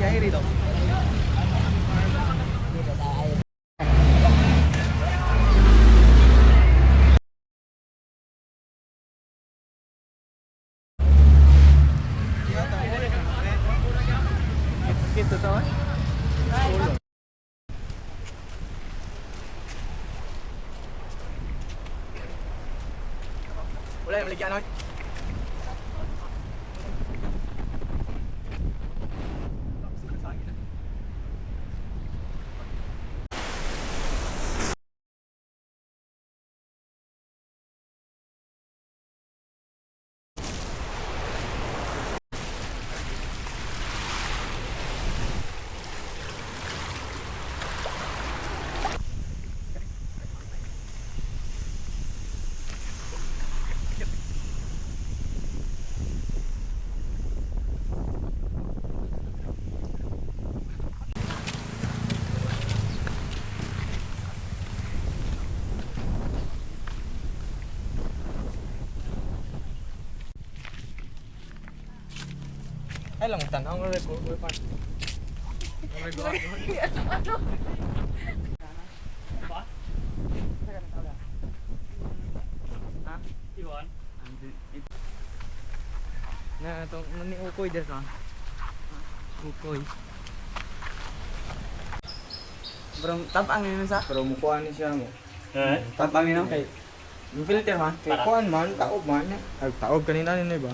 Kaya rito. Gitu to. Wala yung maligyan ako. Ay lang tanaw ng record ko pa. Record. Ba? Ha? Iwan. Na tong ni ukoy des ka. Ukoy. Bro, tapang ni sa. Pero mukuha ni siya mo. Tapang ni kay. Yung filter ha. Kay kuan man, taob man. Ay taob kanina ni ba?